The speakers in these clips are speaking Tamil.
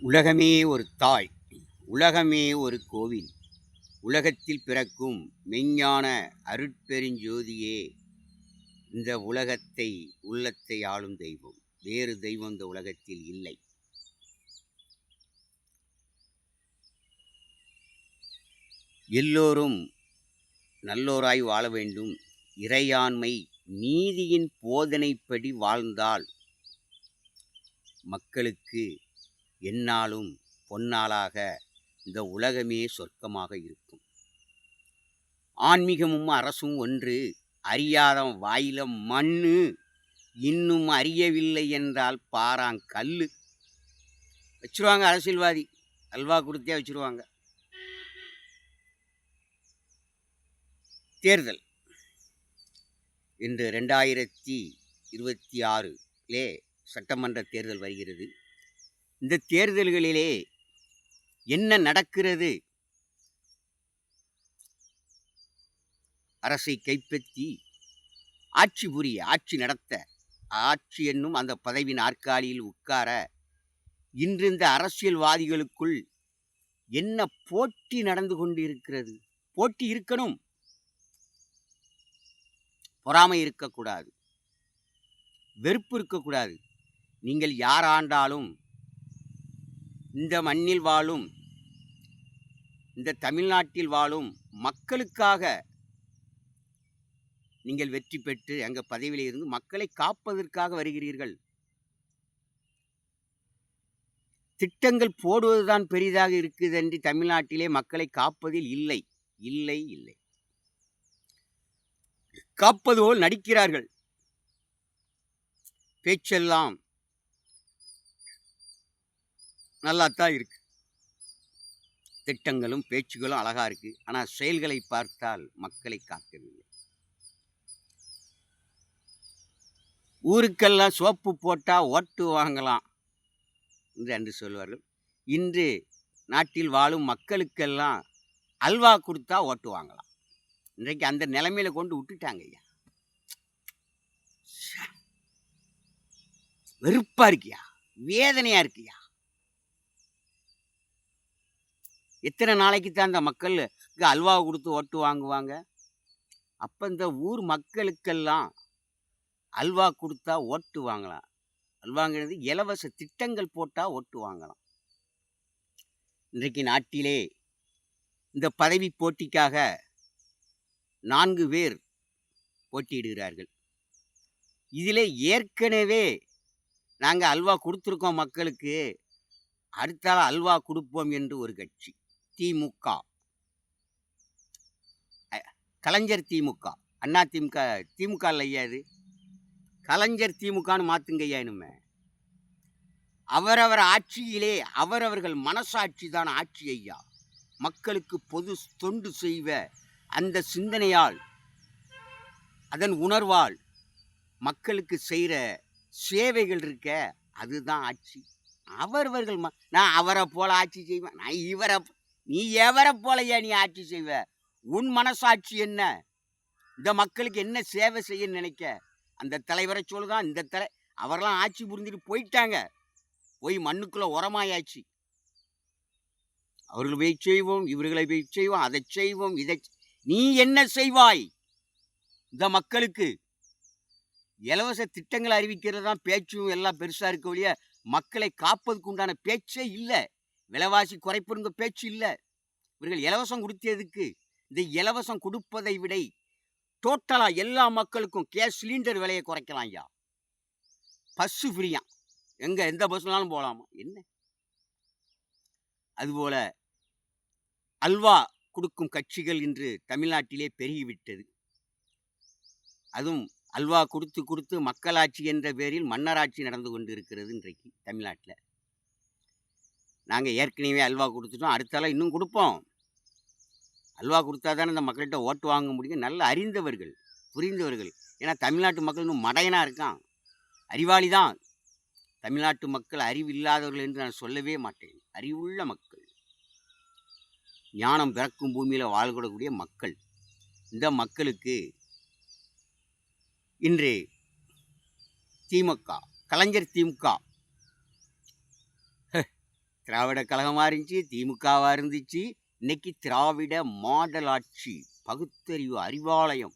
உலகமே ஒரு தாய், உலகமே ஒரு கோவில். உலகத்தில் பிறக்கும் மெஞ்ஞான அருட்பெருஞ்சோதியே இந்த உலகத்தை உள்ளத்தை ஆளும் தெய்வம். வேறு தெய்வம் இந்த உலகத்தில் இல்லை. எல்லோரும் நல்லோராய் வாழ வேண்டும். இறையாண்மை நீதியின் போதனைப்படி வாழ்ந்தால் மக்களுக்கு எந்நாளும் பொன்னாளாக இந்த உலகமே சொர்க்கமாக இருக்கும். ஆன்மீகமும் அரசும் ஒன்று, அறியாதவன் வாயில மண்ணு, இன்னும் அறியவில்லை என்றால் பாறாங்கல்லு. வச்சிருவாங்க அரசியல்வாதி, அல்வா கொடுத்தே வச்சிருவாங்க. தேர்தல் இன்று 2026 சட்டமன்ற தேர்தல் வருகிறது. இந்த தேர்தல்களிலே என்ன நடக்கிறது? அரசை கைப்பற்றி ஆட்சி புரிய, ஆட்சி நடத்த, ஆட்சி என்னும் அந்த பதவி நாற்காலியில் உட்கார இன்று இந்த அரசியல்வாதிகளுக்குள் என்ன போட்டி நடந்து கொண்டிருக்கிறது? போட்டி இருக்கணும், பொறாமை இருக்கக்கூடாது, வெறுப்பு இருக்கக்கூடாது. நீங்கள் யார் ஆண்டாலும் இந்த மண்ணில் வாழும், இந்த தமிழ்நாட்டில் வாழும் மக்களுக்காக நீங்கள் வெற்றி பெற்று எங்கள் பதவியில் இருந்து மக்களை காப்பதற்காக வருகிறீர்கள். திட்டங்கள் போடுவதுதான் பெரிதாக இருக்குது என்று தமிழ்நாட்டிலே மக்களை காப்பதில் இல்லை இல்லை இல்லை. காப்பது போல் நடிக்கிறார்கள். பேச்செல்லாம் நல்லாத்தான் இருக்கு, திட்டங்களும் பேச்சுகளும் அழகா இருக்கு. ஆனால் செயல்களை பார்த்தால் மக்களை காக்கவில்லை. ஊருக்கெல்லாம் சோப்பு போட்டால் ஓட்டு வாங்கலாம் என்று சொல்வார்கள். இன்று நாட்டில் வாழும் மக்களுக்கெல்லாம் அல்வா கொடுத்தா ஓட்டு வாங்கலாம். இன்றைக்கு அந்த நிலைமையில கொண்டு விட்டுட்டாங்க ஐயா. வெறுப்பா இருக்கியா, வேதனையா இருக்கியா. எத்தனை நாளைக்கு தான் அந்த மக்களுக்கு அல்வாவை கொடுத்து ஓட்டு வாங்குவாங்க? அப்போ இந்த ஊர் மக்களுக்கெல்லாம் அல்வா கொடுத்தா ஓட்டு வாங்கலாம். அல்வாங்கிறது இலவச திட்டங்கள் போட்டால் ஓட்டு வாங்கலாம். இன்றைக்கு நாட்டிலே இந்த பதவி போட்டிக்காக 4 பேர் போட்டியிடுகிறார்கள். இதில் ஏற்கனவே நாங்கள் அல்வா கொடுத்துருக்கோம் மக்களுக்கு, அடுத்தால அல்வா கொடுப்போம் என்று ஒரு கட்சி, திமுக, கலைஞர் திமுக, அண்ணா திமுக, திமுக இல்லையா, இது கலைஞர் திமுகன்னு மாற்றுங்க ஐயா. இனிமே அவரவர் ஆட்சியிலே அவரவர்கள் மனசாட்சி தான் ஆட்சி ஐயா. மக்களுக்கு பொது தொண்டு செய்வ அந்த சிந்தனையால், அதன் உணர்வால் மக்களுக்கு செய்கிற சேவைகள் இருக்க, அதுதான் ஆட்சி. அவரவர்கள் நான் அவரை போல ஆட்சி செய்வேன், நான் இவரை, நீ எவரை போலையா நீ ஆட்சி செய்வ? உன் மனசாட்சி என்ன? இந்த மக்களுக்கு என்ன சேவை செய்ய நினைக்க? அந்த தலைவரை சொல்லுதான். இந்த அவரெல்லாம் ஆட்சி புரிஞ்சுட்டு போயிட்டாங்க, போய் மண்ணுக்குள்ள உரமாயாச்சு. அவர்கள் போய் செய்வோம், இவர்களை போய் செய்வோம், அதை செய்வோம், இதை. நீ என்ன செய்வாய்? இந்த மக்களுக்கு இலவச திட்டங்களை அறிவிக்கிறது தான் பேச்சும் எல்லாம் பெருசா இருக்க வழிய மக்களை காப்பதுக்கு உண்டான பேச்சே இல்லை. விலைவாசி குறைப்புங்க பேச்சு இல்லை. இவர்கள் இலவசம் கொடுத்ததுக்கு, இந்த இலவசம் கொடுப்பதை விட டோட்டலா எல்லா மக்களுக்கும் கேஸ் சிலிண்டர் விலையை குறைக்கலாம் ஐயா. பஸ்ஸு ஃப்ரீயா, எங்க எந்த பஸ்னாலும் போகலாமா என்ன? அதுபோல அல்வா கொடுக்கும் கட்சிகள் இன்று தமிழ்நாட்டிலே பெருகிவிட்டது. அதுவும் அல்வா கொடுத்து கொடுத்து மக்களாட்சி என்ற பேரில் மன்னராட்சி நடந்து கொண்டு இருக்கிறது இன்றைக்கு தமிழ்நாட்டில். நாங்கள் ஏற்கனவே அல்வா கொடுத்துட்டோம், அடுத்தால இன்னும் கொடுப்போம். அல்வா கொடுத்தா தானே இந்த மக்கள்கிட்ட ஓட்டு வாங்க முடியும். நல்ல அறிந்தவர்கள், புரிந்தவர்கள். ஏன்னா தமிழ்நாட்டு மக்கள் இன்னும் மடையனாக இருக்கான், அறிவாளி தான். தமிழ்நாட்டு மக்கள் அறிவு இல்லாதவர்கள் என்று நான் சொல்லவே மாட்டேன். அறிவுள்ள மக்கள், ஞானம் பிறக்கும் பூமியில் வாழ்கூடக்கூடிய மக்கள். இந்த மக்களுக்கு இன்று திமுக, கலைஞர் திமுக திராவிட கழகமாக இருந்துச்சு, திமுகவாக இருந்துச்சு. இன்னைக்கு திராவிட மாடல் ஆட்சி, பகுத்தறிவு அறிவாலயம்,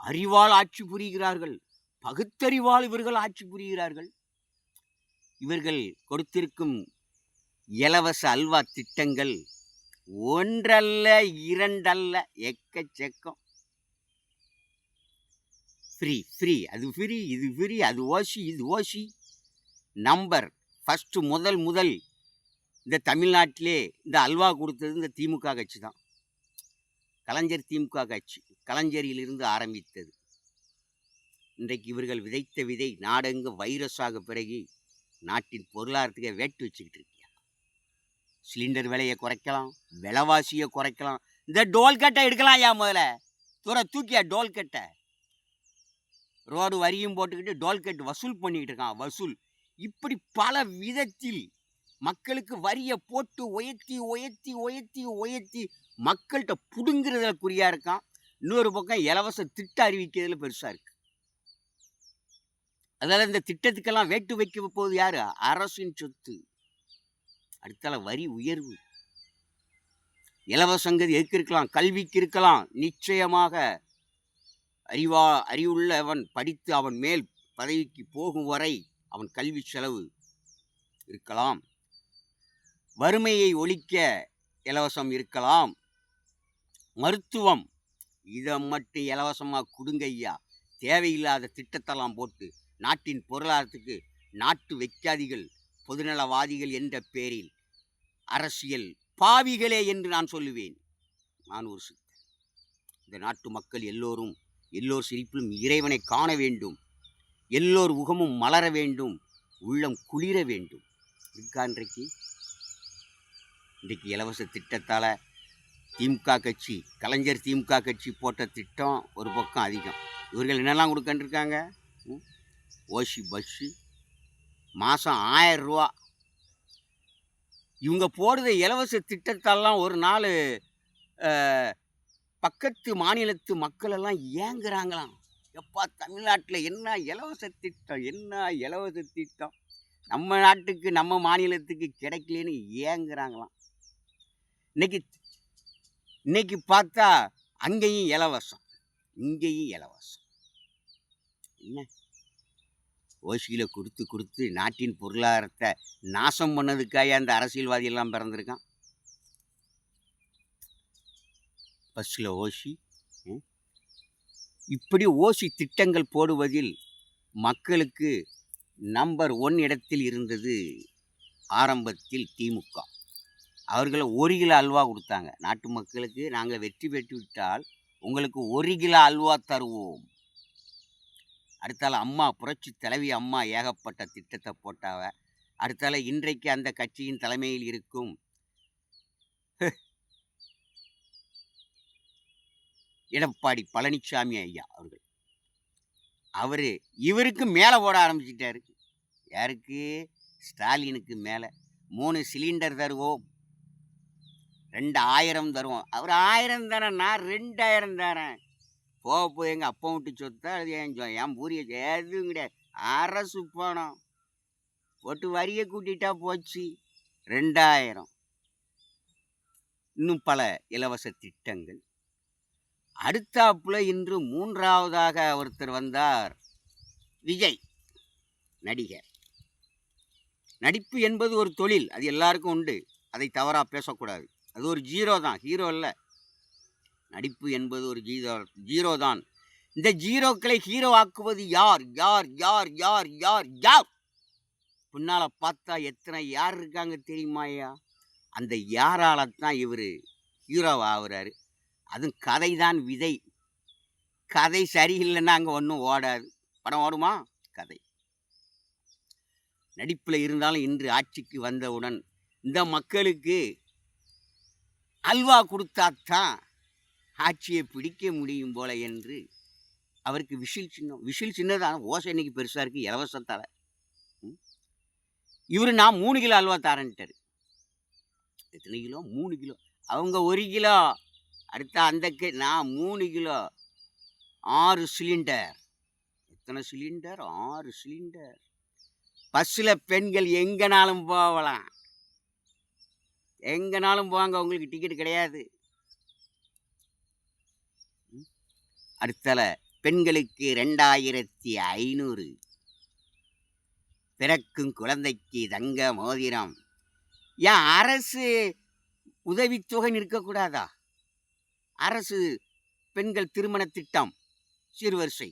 அறிவால் ஆட்சி புரிகிறார்கள். பகுத்தறிவால் இவர்கள் ஆட்சி புரிகிறார்கள். இவர்கள் கொடுத்திருக்கும் இலவச அல்வா திட்டங்கள் ஒன்றல்ல, இரண்டல்ல, எக்கச்சக்கம். ஃப்ரீ ஃப்ரீ, அது ஃப்ரீ, இது ஃப்ரீ, அது ஓசி, இது ஓசி. நம்பர் ஃபஸ்ட்டு முதல் இந்த தமிழ்நாட்டிலே இந்த அல்வா கொடுத்தது இந்த திமுக கட்சி தான். கலைஞர் திமுக கட்சி கலைஞரிலிருந்து ஆரம்பித்தது. இன்றைக்கு இவர்கள் விதைத்த விதை நாடெங்கு வைரஸாக பிறகு நாட்டின் பொருளாதாரத்துக்கு வேட்டு வச்சுக்கிட்டு இருக்கியா. சிலிண்டர் விலையை குறைக்கலாம், விலைவாசியை குறைக்கலாம். இந்த டோல்கட்டை எடுக்கலாம். யா முதல்ல தூக்கியா டோல்கட்டை. ரோடு வரியும் போட்டுக்கிட்டு டோல்கட் வசூல் பண்ணிக்கிட்டு இருக்கான். வசூல் இப்படி பல விதத்தில் மக்களுக்கு வரியை போட்டு உயர்த்தி உயர்த்தி உயர்த்தி உயர்த்தி மக்கள்கிட்ட புடுங்கிறதுல குறியா இருக்கான். இன்னொரு பக்கம் இலவச திட்டம் அறிவிக்கிறதுல பெருசாக இருக்கு. அதனால இந்த திட்டத்துக்கெல்லாம் வேட்டு வைக்க போகுது யாரு? அரசின் சொத்து. அடுத்தால வரி உயர்வு. இலவசங்கிறது எதுக்கு இருக்கலாம்? கல்விக்கு இருக்கலாம். நிச்சயமாக அறிவுள்ளவன் படித்து அவன் மேல் பதவிக்கு போகும் வரை அவன் கல்வி செலவு இருக்கலாம். வறுமையை ஒழிக்க இலவசம் இருக்கலாம். மருத்துவம் இதை மட்டும் இலவசமாக கொடுங்க ஐயா. தேவையில்லாத திட்டத்தெல்லாம் போட்டு நாட்டின் பொருளாதாரத்துக்கு நாட்டு வைக்காதிகள், பொதுநலவாதிகள் என்ற பேரில் அரசியல் பாவிகளே என்று நான் சொல்லுவேன். நான் ஒரு சித்தன். இந்த நாட்டு மக்கள் எல்லோர் சிரிப்பிலும் இறைவனை காண வேண்டும். எல்லோர் முகமும் மலர வேண்டும். உள்ளம் குளிர வேண்டும். இருக்கா இன்றைக்கு இலவச திட்டத்தால் திமுக கட்சி, கலைஞர் திமுக கட்சி போட்ட திட்டம் ஒரு பக்கம் அதிகம். இவர்கள் என்னெல்லாம் கொடுக்கன்றிருக்காங்க? ஓசி பஸ்ஸு மாதம் 1000 ரூபா. இவங்க போடுற இலவச திட்டத்தாலாம் ஒரு நாள் பக்கத்து மாநிலத்து மக்கள் எல்லாம் ஏங்குறாங்களாம். எப்பா தமிழ்நாட்டில் என்ன இலவச திட்டம், என்ன இலவச திட்டம், நம்ம நாட்டுக்கு நம்ம மாநிலத்துக்கு கிடைக்கலன்னு ஏங்குறாங்களாம். இன்னைக்கு பார்த்தா அங்கேயும் இலவசம், இங்கேயும் இலவசம். என்ன ஓசியில் கொடுத்து நாட்டின் பொருளாதாரத்தை நாசம் பண்ணதுக்காக அந்த அரசியல்வாதி எல்லாம் பிறந்திருக்கான். பஸ்ஸில் ஓசி, இப்படி ஓசி திட்டங்கள் போடுவதில் மக்களுக்கு நம்பர் 1 இடத்தில் இருந்தது ஆரம்பத்தில் திமுக. அவர்களை 1 கிலோ அல்வா கொடுத்தாங்க. நாட்டு மக்களுக்கு நாங்கள் வெற்றி பெற்று விட்டால் உங்களுக்கு 1 கிலோ அல்வா தருவோம். அடுத்தால அம்மா, புரட்சி தலைவி அம்மா ஏகப்பட்ட திட்டத்தை போட்டாவ. அடுத்தால இன்றைக்கு அந்த கட்சியின் தலைமையில் இருக்கும் எடப்பாடி பழனிசாமி ஐயா அவர்கள் இவருக்கு மேலே போட ஆரம்பிச்சிட்டாரு. யாருக்கு? ஸ்டாலினுக்கு மேலே. 3 சிலிண்டர் தருவோம், 2000 தருவோம். அவர் 1000 தானே, நான் 2000 தரேன். போக எங்கள் அப்பா விட்டு சொத்தா அது என் பூரிய எதுவும் கிடையாது. அரசு பணம் போட்டு வரியை கூட்டிட்டா போச்சு. 2000. இன்னும் பல இலவச திட்டங்கள். அடுத்தாப்புல இன்று 3ஆவதாக ஒருத்தர் வந்தார். விஜய் நடிகர். நடிப்பு என்பது ஒரு தொழில், அது எல்லாருக்கும் உண்டு. அதை தவறாக பேசக்கூடாது. அது ஒரு ஜீரோ தான், ஹீரோ இல்லை. நடிப்பு என்பது ஒரு ஜீரோ தான். இந்த ஜீரோக்களை ஹீரோ ஆக்குவது யார்? யார் யார் யார் யார் யார்? பின்னால் பார்த்தா எத்தனை யார் இருக்காங்க தெரியுமாயா? அந்த யாரால தான் இவர் ஹீரோ ஆகுறாரு. அதுவும் கதை தான் விதை. கதை சரியில்லைன்னா அங்கே ஒன்றும் ஓடாது. படம் ஓடுமா? கதை. நடிப்பில் இருந்தாலும் இன்று ஆட்சிக்கு வந்தவுடன் இந்த மக்களுக்கு அல்வா கொடுத்தாத்தான் ஆட்சியை பிடிக்க முடியும் போல என்று அவருக்கு விஷில் சின்னதான். ஓசை இன்னைக்கு பெருசாக இருக்குது இலவசத்தால். இவர் நான் 3 கிலோ அல்வா தரேன்ட்டார். எத்தனை கிலோ? 3 கிலோ. அவங்க 1 கிலோ. அடுத்த அந்த நான் 3 கிலோ, 6 சிலிண்டர். எத்தனை சிலிண்டர்? 6 சிலிண்டர். பஸ்ஸில் பெண்கள் எங்கேனாலும் போகலாம். எங்கனாலும் போவாங்க, உங்களுக்கு டிக்கெட் கிடையாது. அடுத்தல பெண்களுக்கு 2500, பிறக்கும் குழந்தைக்கு தங்க மோதிரம். ஏன் அரசு உதவித்தொகைன்னு இருக்கக்கூடாதா? அரசு பெண்கள் திருமண திட்டம், சிறுவரிசை,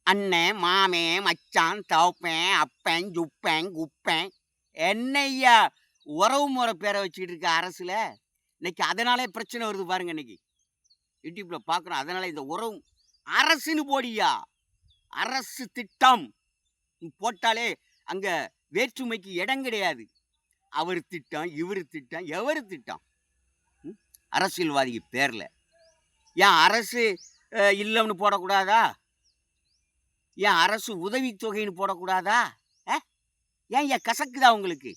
அண்ணன், மாமன், மச்சான், தவப்பேன், அப்பன், ஜுப்பேன், குப்பேன், என்னய்யா உறவு முறை பேரை வச்சுக்கிட்டு இருக்க அரசுல. இன்னைக்கு அதனாலே பிரச்சனை வருது பாருங்க. இன்னைக்கு யூடியூப்ல பார்க்குறோம். அதனால இந்த உறவு அரசுன்னு போடியா, அரசு திட்டம் போட்டாலே அங்க வேற்றுமைக்கு இடம் கிடையாது. அவர் திட்டம், இவர் திட்டம், எவர் திட்டம்? அரசியல்வாதிக்கு பேர்ல. ஏன் அரசு இல்லம்னு போடக்கூடாதா? ஏன் அரசு உதவித்தொகைன்னு போடக்கூடாதா? ஏன் கசக்குதா உங்களுக்கு?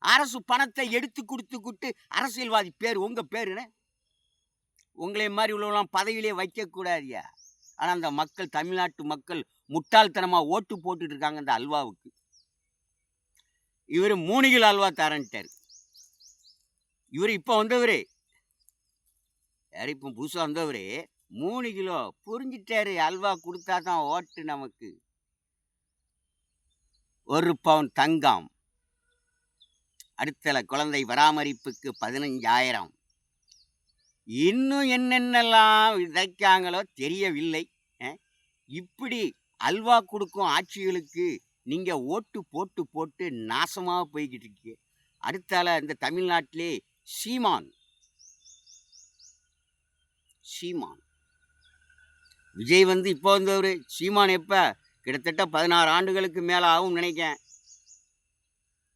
அரசு பணத்தை எடுத்து கொடுத்துக்கிட்டு அரசியல்வாதி பேர் உங்க பேருன்னு உங்களை மாதிரி உள்ளவங்களாம் பதவியிலே வைக்கக்கூடாதியா. ஆனால் அந்த மக்கள், தமிழ்நாட்டு மக்கள் முட்டாள்தனமாக ஓட்டு போட்டுட்டு இருக்காங்க இந்த அல்வாவுக்கு. இவர் 3 கிலோ அல்வா தரன்ட்டார். இவர் இப்போ வந்தவர் யார்? இப்போ புதுசாக வந்தவர் 3 கிலோ புரிஞ்சிட்டாரு. அல்வா கொடுத்தா தான் ஓட்டு நமக்கு. 1 பவுன் தங்கம். அடுத்தல குழந்தை பராமரிப்புக்கு 15,000. இன்னும் என்னென்னலாம் விதைக்காங்களோ தெரியவில்லை. இப்படி அல்வா கொடுக்கும் ஆட்சிகளுக்கு நீங்க ஓட்டு போட்டு போட்டு நாசமாக போய்கிட்டு இருக்கீங்க. அடுத்தால இந்த தமிழ்நாட்டிலே சீமான் விஜய் வந்து இப்போ வந்தவர். சீமான் எப்போ? கிட்டத்தட்ட 16 ஆண்டுகளுக்கு மேலே ஆகும் நினைக்கிறேன்.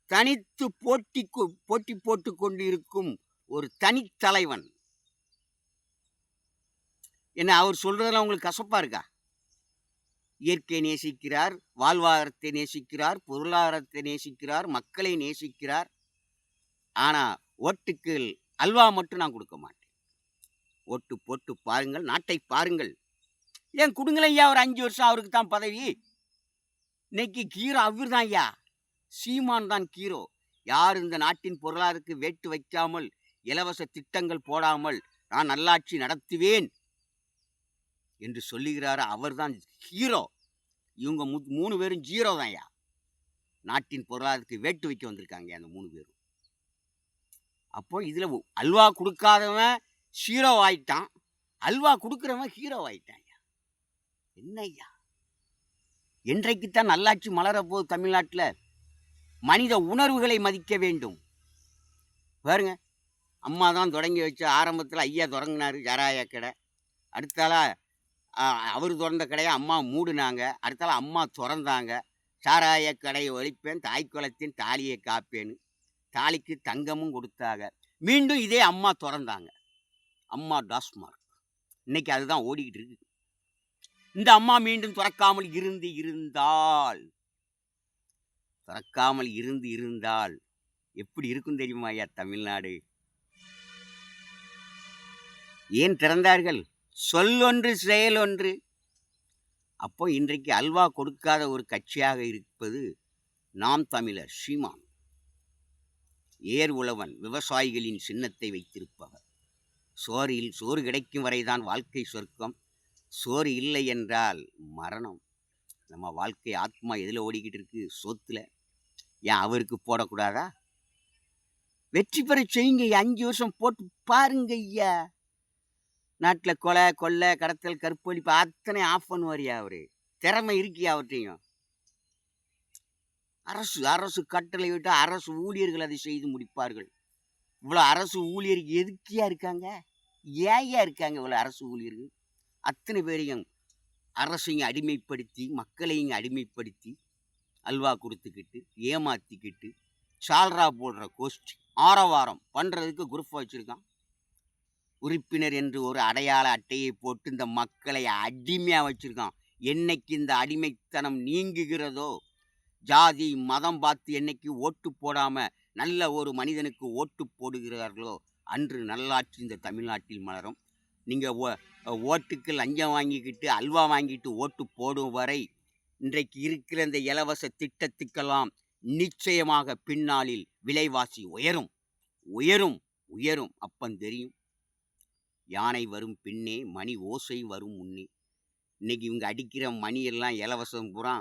தனித்து போட்டி போட்டு கொண்டு இருக்கும் ஒரு தனித்தலைவன். என்ன அவர் சொல்றதெல்லாம் உங்களுக்கு கசப்பா இருக்கா? இயற்கை நேசிக்கிறார், வாழ்வாதாரத்தை நேசிக்கிறார், பொருளாதாரத்தை நேசிக்கிறார், மக்களை நேசிக்கிறார். ஆனா ஓட்டுக்கு அல்வா மட்டும் நான் கொடுக்க மாட்டேன். ஓட்டு போட்டு பாருங்கள், நாட்டை பாருங்கள். ஏன் கொடுங்களேன் ஐயா, ஒரு 5 வருஷம் அவருக்கு தான் பதவி. இன்னைக்கு ஹீரோ அவர் தான் ஐயா, சீமான் தான் ஹீரோ. யார் இந்த நாட்டின் பொருளாதாரத்துக்கு வேட்டு வைக்காமல், இலவச திட்டங்கள் போடாமல் நான் நல்லாட்சி நடத்துவேன் என்று சொல்லுகிறார், அவர் தான் ஹீரோ. இவங்க 3 பேரும் ஜீரோ தான் ஐயா. நாட்டின் பொருளாதாரத்துக்கு வேட்டு வைக்க வந்திருக்காங்க அந்த 3 பேரும். அப்போ இதுல அல்வா கொடுக்காதவன் ஹீரோ ஆயிட்டான், அல்வா கொடுக்குறவன் ஹீரோ ஆயிட்டான் ஐயா. என்ன ஐயா, என்றைக்குத்தான் நல்லாட்சி மலரப்போது தமிழ்நாட்டில்? மனித உணர்வுகளை மதிக்க வேண்டும். பாருங்க, அம்மா தான் தொடங்கி வச்ச. ஆரம்பத்தில் ஐயா தொடங்கினார் ஜராய கடை. அடுத்தால அவர் திறந்த கடையை அம்மா மூடினாங்க. அடுத்தால அம்மா திறந்தாங்க. சாராய கடையை ஒழிப்பேன், தாய்க்குளத்தின் தாலியை காப்பேன்னு தாலிக்கு தங்கமும் கொடுத்தாங்க. மீண்டும் இதே அம்மா திறந்தாங்க, அம்மா டாஸ்மார்க். இன்னைக்கு அதுதான் ஓடிக்கிட்டு இருக்கு. இந்த அம்மா மீண்டும் திறக்காமல் இருந்தால் எப்படி இருக்கும் தெரியுமா ஐயா தமிழ்நாடு? ஏன் திறந்தார்கள்? சொல்லொன்று செயல் ஒன்று. அப்போ இன்றைக்கு அல்வா கொடுக்காத ஒரு கட்சியாக இருப்பது நாம் தமிழர். சீமான் ஏர் உழவன், விவசாயிகளின் சின்னத்தை வைத்திருப்பவர். சோறு கிடைக்கும் வரைதான் வாழ்க்கை சொர்க்கம். சோறு இல்லை என்றால் மரணம். நம்ம வாழ்க்கை ஆத்மா எதில் ஓடிக்கிட்டு இருக்கு? சொத்துல. ஏன் அவருக்கு போடக்கூடாதா? வெற்றி பெற செய்யுங்க. 5 வருஷம் போட்டு பாருங்க ஐயா. நாட்டில் கொலை, கொள்ளை, கடத்தல், கற்பழிப்பு அத்தனை ஆஃப் பண்ணுவாரியா அவரு. திறமை இருக்கியா அவற்றையும்? அரசு கட்டளை விட்டு அரசு ஊழியர்கள் அதை செய்து முடிப்பார்கள். இவ்வளோ அரசு ஊழியருக்கு எதுக்கியா இருக்காங்க? ஏயா இருக்காங்க இவ்வளோ அரசு ஊழியர்கள்? அத்தனை பேரையும் அரசையும் அடிமைப்படுத்தி, மக்களையும் அடிமைப்படுத்தி, அல்வா கொடுத்துக்கிட்டு, ஏமாத்திக்கிட்டு, சால்ரா போடுற கோஷ்டி ஆரவாரம் பண்ணுறதுக்கு குரூப் வச்சுருக்கான். உறுப்பினர் என்று ஒரு அடையாள அட்டையை போட்டு இந்த மக்களை அடிமையாக வச்சுருக்கான். என்னைக்கு இந்த அடிமைத்தனம் நீங்குகிறதோ, ஜாதி மதம் பார்த்து என்னைக்கு ஓட்டு போடாமல் நல்ல ஒரு மனிதனுக்கு ஓட்டு போடுகிறார்களோ, அன்று நல்லாட்சி இந்த தமிழ்நாட்டில் மலரும். நீங்கள் ஓட்டுக்கு லஞ்சம் வாங்கிக்கிட்டு, அல்வா வாங்கிட்டு ஓட்டு போடும் வரை இன்றைக்கு இருக்கிற இந்த இலவச திட்டத்துக்கெல்லாம் நிச்சயமாக பின்னாளில் விலைவாசி உயரும் உயரும் உயரும். அப்பன் தெரியும். யானை வரும் பின்னே மணி ஓசை வரும் முன்னே. இன்னைக்கு இவங்க அடிக்கிற மணியெல்லாம் இலவசம் பூரா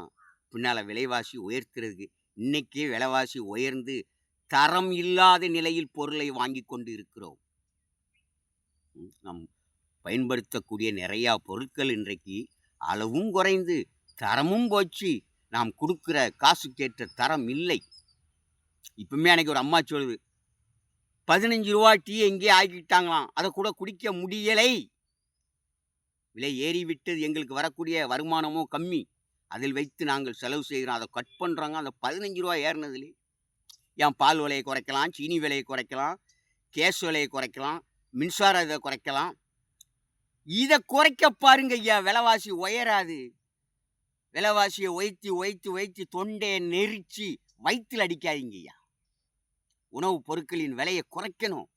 பின்னால் விலைவாசி உயர்த்துறதுக்கு. இன்னைக்கே விலைவாசி உயர்ந்து தரம் இல்லாத நிலையில் பொருளை வாங்கி கொண்டு இருக்கிறோம். நாம் பயன்படுத்தக்கூடிய நிறையா பொருட்கள் இன்றைக்கு அளவும் குறைந்து தரமும் போச்சு. நாம் கொடுக்குற காசுக்கேற்ற தரம் இல்லை. இப்பவுமே அன்னைக்கு ஒரு அம்மா சொல்லுது, 15 ரூபா டீ எங்கேயே ஆக்கிட்டாங்களாம், அதை கூட குடிக்க முடியலை. விலை ஏறிவிட்டது, எங்களுக்கு வரக்கூடிய வருமானமும் கம்மி, அதில் வைத்து நாங்கள் செலவு செய்கிறோம், அதை கட் பண்ணுறாங்க. அந்த 15 ரூபா ஏறினதுலே ஏன் பால் விலையை குறைக்கலாம், சீனி விலையை குறைக்கலாம், கேஸ் விலையை குறைக்கலாம், மின்சார இதை குறைக்கலாம். இதை குறைக்க பாருங்க ஐயா, விலைவாசி உயராது. விலைவாசியை ஒய்த்து ஒய்த்து ஒய்த்து தொண்டையை நெரிச்சு வயிற்றில் அடிக்காதீங்க ஐயா. உணவுப் பொருட்களின் விலையை குறைக்கணும்.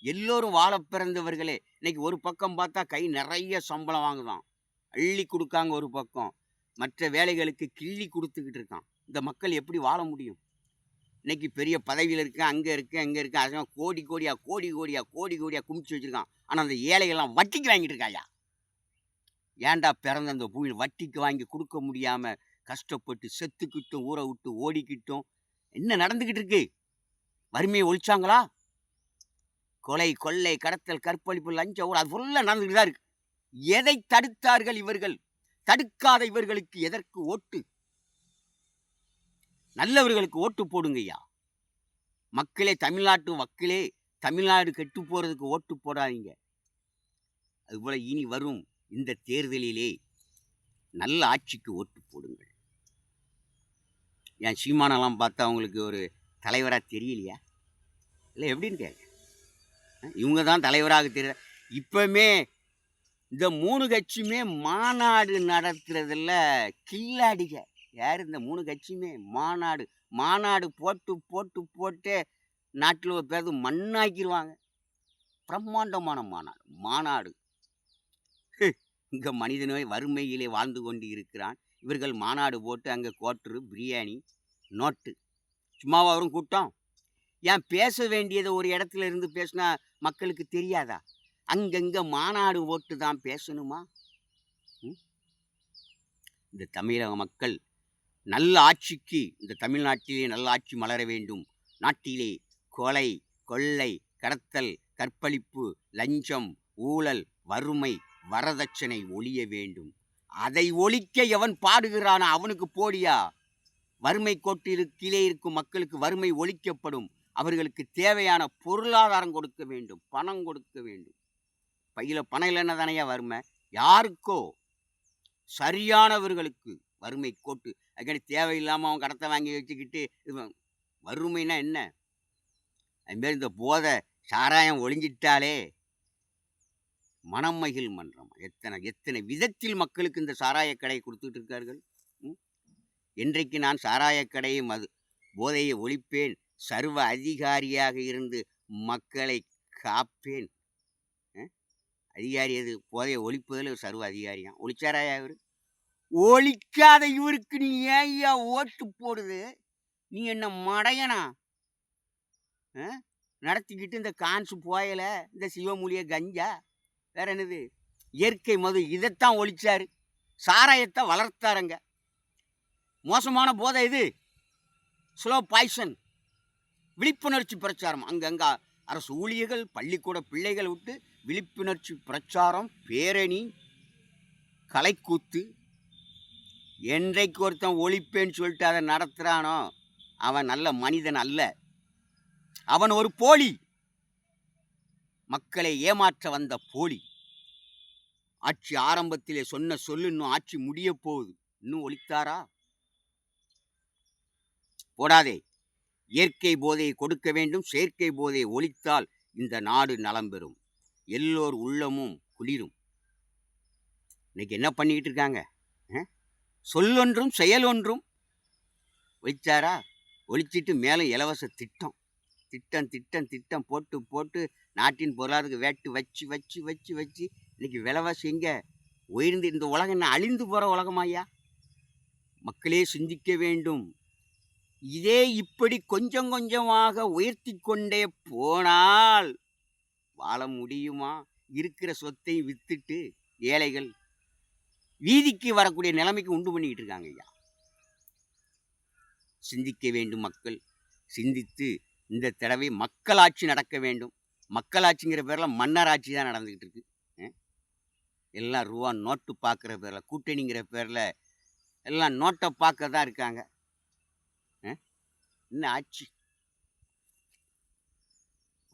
எல்லோரும் வாழ பிறந்தவர்களே. இன்னைக்கு ஒரு பக்கம் பார்த்தா கை நிறைய சம்பளம் வாங்குதான், அள்ளி கொடுக்காங்க. ஒரு பக்கம் மற்ற வேலைகளுக்கு கிள்ளி கொடுத்துக்கிட்டு இருக்கான். இந்த மக்கள் எப்படி வாழ முடியும்? இன்னைக்கு பெரிய பதவியில் இருக்கேன், அங்கே இருக்கேன், அங்கே இருக்கேன், அதெல்லாம் கோடி கோடியா கோடி கோடியா கோடி கோடியா குமிச்சு வச்சுருக்கான். ஆனால் அந்த ஏழைகள்லாம் வட்டிக்கு வாங்கிட்டு இருக்காயா. ஏன்டா பிறந்த அந்த பூமி வட்டிக்கு வாங்கி கொடுக்க முடியாமல் கஷ்டப்பட்டு செத்துக்கிட்டும் ஊரை விட்டு ஓடிக்கிட்டும் என்ன நடந்துக்கிட்டு இருக்கு? வறுமையை ஒழிச்சாங்களா? கொலை, கொள்ளை, கடத்தல், கற்பழிப்பு, லஞ்சம், அது ஃபுல்லாக நடந்துக்கிட்டு தான் இருக்கு. எதை தடுத்தார்கள் இவர்கள்? தடுக்காத இவர்களுக்கு எதற்கு ஓட்டு? நல்லவர்களுக்கு ஓட்டு போடுங்கய்யா. மக்களே, தமிழ்நாட்டு மக்களே, தமிழ்நாடு கெட்டு போகிறதுக்கு ஓட்டு போடாதீங்க. அதுபோல் இனி வரும் இந்த தேர்தலிலே நல்ல ஆட்சிக்கு ஓட்டு போடுங்கள். என் சீமானெல்லாம் பார்த்தா அவங்களுக்கு ஒரு தலைவராக தெரியலையா? இல்லை எப்படின்னு கேட்க, இவங்க தான் தலைவராக தெரியல. இப்போமே இந்த 3 கட்சியுமே மாநாடு நடத்துறதில்ல கில்லாடிக. யார் இந்த 3 கட்சியுமே? மாநாடு போட்டு போட்டு போட்டு நாட்டில் ஒரு பேர் மண்ணாக்கிடுவாங்க. பிரம்மாண்டமான மாநாடு. இங்கே மனிதனோய் வறுமையிலே வாழ்ந்து கொண்டு இருக்கிறான். இவர்கள் மாநாடு போட்டு அங்கே கோட்ரு, பிரியாணி, நோட்டு. சும்மாவா வரும் கூட்டம்? ஏன் பேச வேண்டியதை ஒரு இடத்துல இருந்து பேசினா மக்களுக்கு தெரியாதா? அங்கங்கே மாநாடு போட்டு தான் பேசணுமா? இந்த தமிழக மக்கள் நல்ல ஆட்சிக்கு, இந்த தமிழ்நாட்டிலே நல்ல ஆட்சி மலர வேண்டும். நாட்டிலே கொலை, கொள்ளை, கடத்தல், கற்பழிப்பு, லஞ்சம், ஊழல், வறுமை, வரதட்சணை ஒழிய வேண்டும். அதை ஒழிக்க எவன் பாடுகிறானோ அவனுக்கு போடியா. வறுமை கோட்டிற்கு கீழே இருக்கும் மக்களுக்கு வறுமை ஒழிக்கப்படும். அவர்களுக்கு தேவையான பொருளாதாரம் கொடுக்க வேண்டும், பணம் கொடுக்க வேண்டும். பையில் பணம் இல்லைன்னா தானையா வறுமை? யாருக்கோ, சரியானவர்களுக்கு வறுமை கோட்டு. அதுக்காண்டி தேவையில்லாமல் அவன் கடத்தை வாங்கி வச்சுக்கிட்டு வறுமைனா என்ன? அதுமாரி இந்த போதை சாராயம் ஒழிஞ்சிட்டாலே மனமகிழ் மன்றம். எத்தனை எத்தனை விதத்தில் மக்களுக்கு இந்த சாராய கடை கொடுத்துட்டு இருக்கார்கள். என்றைக்கு நான் சாராய கடையை போதையை ஒழிப்பேன், சர்வ அதிகாரியாக இருந்து மக்களை காப்பேன். அதிகாரி எது? போதையை ஒழிப்பதில் சர்வ அதிகாரியான். ஒழிச்சாராயா இவர்? ஒழிக்காத இவருக்கு நீ ஏன்யா ஓட்டு போடுது? நீ என்ன மடையனா? நடத்திக்கிட்டு இந்த கான்சு போயல, இந்த சிவமூலிய கஞ்சா, வேற என்னது இயற்கை மது, இதைத்தான் ஒழிச்சாரு. சாராயத்தை வளர்த்தாருங்க. மோசமான போதை இது, ஸ்லோ பாய்சன். விழிப்புணர்ச்சி பிரச்சாரம் அங்கங்க அரசு ஊழியர்கள், பள்ளிக்கூட பிள்ளைகள் விட்டு விழிப்புணர்ச்சி பிரச்சாரம், பேரணி, கலைக்கூத்து. என்றைக்கு ஒருத்தன் ஒழிப்பேன்னு சொல்லிட்டு அதை நடத்துகிறானோ அவன் நல்ல மனிதன் அல்ல, அவன் ஒரு போலி. மக்களை ஏமாற்ற வந்த போலி. ஆட்சி ஆரம்பத்திலே சொன்ன சொல்லு இன்னும் ஆட்சி முடிய போகுது, இன்னும் ஒழித்தாரா? போடாதே. இயற்கை போதையை கொடுக்க வேண்டும், செயற்கை போதையை ஒழித்தால் இந்த நாடு நலம் பெறும், எல்லோர் உள்ளமும் குளிரும். இன்னைக்கு என்ன பண்ணிக்கிட்டு இருக்காங்க? சொல்லொன்றும் செயல் ஒன்றும். ஒழிச்சாரா? ஒழிச்சிட்டு மேலும் இலவச திட்டம் திட்டம் திட்டம் திட்டம் போட்டு போட்டு நாட்டின் பொருளாதாரத்துக்கு வேட்டு வச்சு வச்சு வச்சு வச்சு இன்னைக்கு விலைவாசி எங்கே உயர்ந்து? இந்த உலகம் என்ன அழிந்து போகிற உலகமாயா? மக்களே சிந்திக்க வேண்டும். இதே இப்படி கொஞ்சம் கொஞ்சமாக உயர்த்தி கொண்டே போனால் வாழ முடியுமா? இருக்கிற சொத்தை வித்துட்டு ஏழைகள் வீதிக்கு வரக்கூடிய நிலைமைக்கு உண்டு பண்ணிக்கிட்டு இருக்காங்க ஐயா. சிந்திக்க வேண்டும் மக்கள். சிந்தித்து இந்த தடவை மக்களாட்சி நடக்க வேண்டும். மக்களாட்சிங்கிற பேரில் மன்னராட்சி தான் நடந்துக்கிட்டு இருக்கு. எல்லாம் ரூபா நோட்டு பார்க்குற பேரில், கூட்டணிங்கிற பேரில் எல்லாம் நோட்டை பார்க்க தான் இருக்காங்க. என்ன ஆட்சி?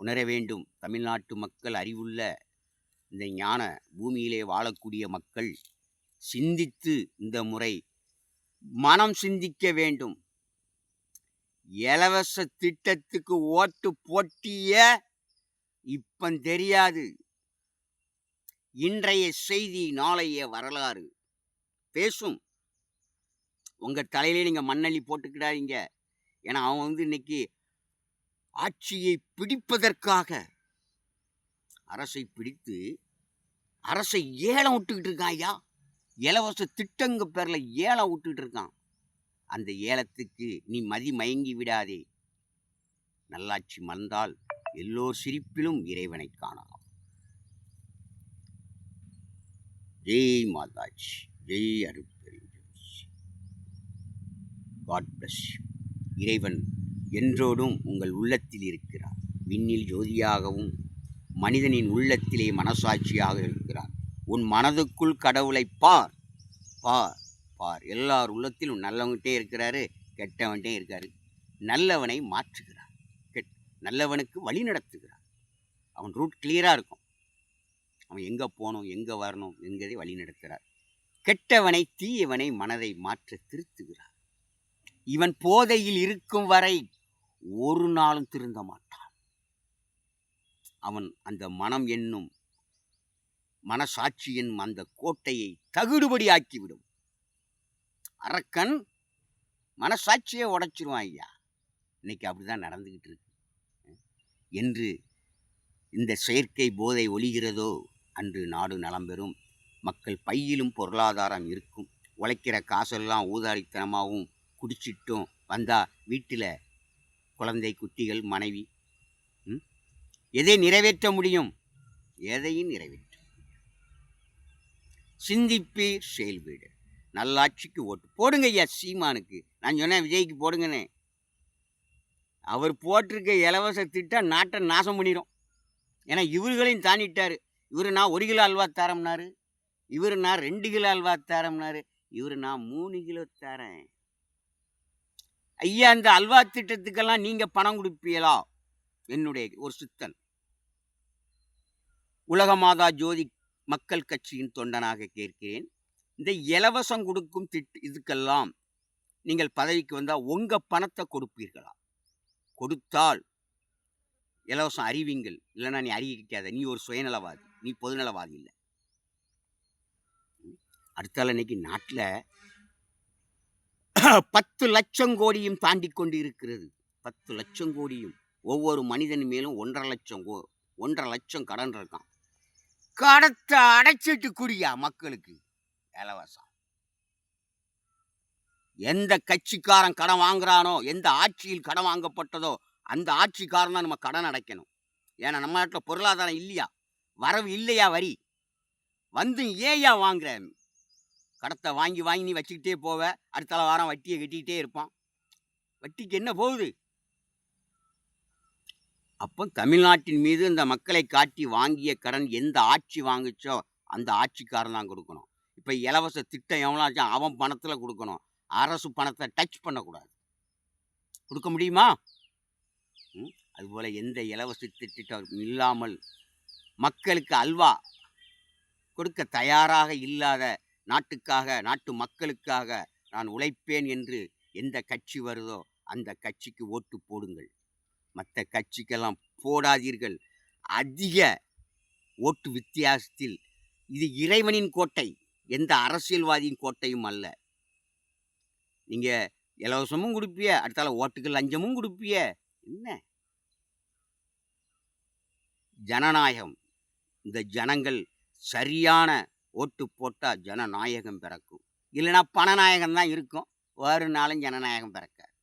உணர வேண்டும் தமிழ்நாட்டு மக்கள், அறிவுள்ள இந்த ஞான பூமியிலே வாழக்கூடிய மக்கள் சிந்தித்து இந்த முறை மனம் சிந்திக்க வேண்டும். இலவச திட்டத்துக்கு ஓட்டு போட்டிய இப்ப தெரியாது. இன்றைய செய்தி நாளைய வரலாறு பேசும். உங்க தலையிலே நீங்க மண்ணள்ளி போட்டுக்கிடாதீங்க. ஏன்னா அவன் இன்னைக்கு ஆட்சியை பிடிப்பதற்காக அரசை பிடித்து அரசை ஏலம் விட்டுக்கிட்டு இருக்கான் ஐயா. இலவச திட்டங்க பேர்ல ஏலம் விட்டுக்கிட்டு இருக்கான். அந்த ஏலத்துக்கு நீ மதி மயங்கி விடாதே. நல்லாட்சி மறந்தால் எல்லோர் சிரிப்பிலும் இறைவனை காணலாம். ஜெய் மாதாஜி, ஜெய் அருட்பெருஞ்சோதி. God bless. இறைவன் என்றோடும் உங்கள் உள்ளத்தில் இருக்கிறார். விண்ணில் ஜோதியாகவும் மனிதனின் உள்ளத்திலே மனசாட்சியாக இருக்கிறார். உன் மனதுக்குள் கடவுளை பார், பார், பார். எல்லார் உள்ளத்திலும் நல்லவன்கிட்டே இருக்கிறாரு, கெட்டவன்கிட்டே இருக்காரு. நல்லவனை மாற்றுகிறார், நல்லவனுக்கு வழி நடத்துகிறார். அவன் ரூட் கிளியராக இருக்கும். அவன் எங்கே போகணும், எங்கே வரணும் என்கிறதை வழி நடத்துகிறார். கெட்டவனை, தீயவனை மனதை மாற்ற திருத்துகிறார். இவன் போதையில் இருக்கும் வரை ஒரு நாளும் திருந்த மாட்டான். அவன் அந்த மனம் என்னும் மனசாட்சி என்னும் அந்த கோட்டையை தகுடுபடி ஆக்கிவிடும். அரக்கன் மனசாட்சியை உடைச்சிருவான் ஐயா. இன்னைக்கு அப்படிதான் நடந்துகிட்டு இருக்கு. என்று இந்த செயற்கை போதை ஒழிகிறதோ அன்று நாடு நலம் பெறும். மக்கள் பையிலும் பொருளாதாரம் இருக்கும். உழைக்கிற காசெல்லாம் ஊதாரித்தனமாகவும் குடிச்சிட்டும் வந்தால் வீட்டில் குழந்தை, குட்டிகள், மனைவி எதை நிறைவேற்ற முடியும்? எதையும் நிறைவேற்ற. சிந்திப்பீர், செயல்பீடு. நல்லாட்சிக்கு ஓட்டு போடுங்க ஐயா. சீமானுக்கு நான் சொன்னேன், விஜய்க்கு போடுங்கன்னு. அவர் போட்டிருக்க இலவச திட்டம் நாட்டை நாசம் பண்ணிடும். ஏன்னா இவர்களையும் தாண்டிட்டாரு. இவர் நான் 1 கிலோ அல்வா தரம்னாரு, இவர் நான் 2 கிலோ அல்வா தரம்னாரு, இவர் நான் 3 கிலோ தரேன். ஐயா, இந்த அல்வா திட்டத்துக்கெல்லாம் நீங்க பணம் கொடுப்பீங்களா? என்னுடைய ஒரு சித்தன், உலக மாதா ஜோதி மக்கள் கட்சியின் தொண்டனாக கேட்கிறேன். இந்த இலவசம் கொடுக்கும் இதுக்கெல்லாம் நீங்கள் பதவிக்கு வந்தால் உங்க பணத்தை கொடுப்பீர்களா? கொடுத்தால் இலவசம் அறிவிங்கள். இல்லைன்னா நீ அறிவிக்காத, நீ ஒரு சுயநலவாதி, நீ பொதுநலவாதி இல்லை. அடுத்தால இன்னைக்கு நாட்டில் 10 லட்சம் கோடியும் தாண்டி கொண்டு இருக்கிறது. 10 லட்சம் கோடியும். ஒவ்வொரு மனிதன் மேலும் 1.5 லட்சம் கடன் இருக்கான். கடத்தை அடைச்சிட்டு குடியா மக்களுக்கு இலவசம். எந்த கட்சிக்காரன் கடன் வாங்குறானோ, எந்த ஆட்சியில் கடன் வாங்கப்பட்டதோ அந்த ஆட்சிக்காரன் தான் நம்ம கடன் அடைக்கணும். ஏன்னா நம்ம நாட்டில் பொருளாதாரம் இல்லையா, வரவு இல்லையா, வரி வந்து ஏயா வாங்குற? கடத்தை வாங்கி வாங்கி நீ வச்சுக்கிட்டே போவ, அடுத்த வாரம் வட்டியை கட்டிக்கிட்டே இருப்பான். வட்டிக்கு என்ன போகுது? அப்போ தமிழ்நாட்டின் மீது இந்த மக்களை காட்டி வாங்கிய கடன் எந்த ஆட்சி வாங்குச்சோ அந்த ஆட்சிக்காரன் தான் கொடுக்கணும். இப்போ இலவச திட்டம் எவ்வளோச்சும் அவன் பணத்தில் கொடுக்கணும். அரசு பணத்தை டச் பண்ணக்கூடாது. கொடுக்க முடியுமா? அதுபோல் எந்த இலவச திட்டம் இல்லாமல் மக்களுக்கு அல்வா கொடுக்க தயாராக இல்லாத, நாட்டுக்காக, நாட்டு மக்களுக்காக நான் உழைப்பேன் என்று எந்த கட்சி வருதோ அந்த கட்சிக்கு ஓட்டு போடுங்கள். மற்ற கட்சிக்கெல்லாம் போடாதீர்கள். அதிக ஓட்டு வித்தியாசத்தில். இது இறைவனின் கோட்டை, எந்த அரசியல்வாதியின் கோட்டையும் அல்ல. நீங்கள் இலவசமும் கொடுப்பிய, அடுத்தால ஓட்டுக்கு லஞ்சமும் கொடுப்பிய. என்ன ஜனநாயகம்? இந்த ஜனங்கள் சரியான ஓட்டு போட்டால் ஜனநாயகம் பிறக்கும். இல்லைன்னா பணநாயகம் தான் இருக்கும். ஒரு நாளும் ஜனநாயகம் பிறக்காது.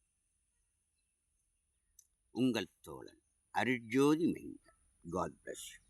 உங்கள் தோழன் அருட்ஜோதி மைந்தன். God bless you.